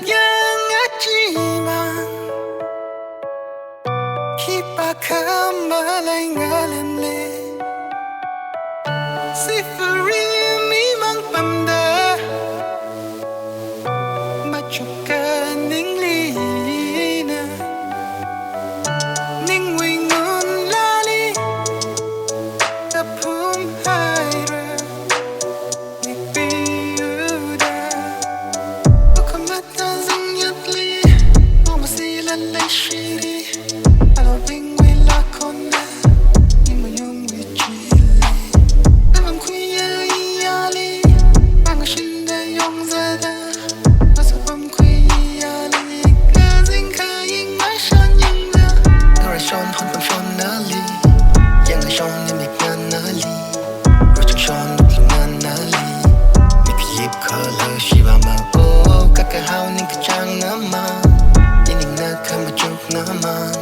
양아지만 기박한 말에 가렘래 시프리 미망밤다 맞춰가 닝리나 닝위 Ngoonla 가품하이라 닉비우다 وكمتا زنيتلي ومسيلا لشيري على بينوي لاكونا نيما يومي جيلي نمام كويا يالي بانغ شندا يونزادا وسبام كويا لي كازين كاين ما شان يندا نورا شون هون بام شون نالي يانغ شون يميك نالي روشن شون نوكي نالي ميك يب color shiba ma oh kakahao ning kachang naman Tinig na kamajuk naman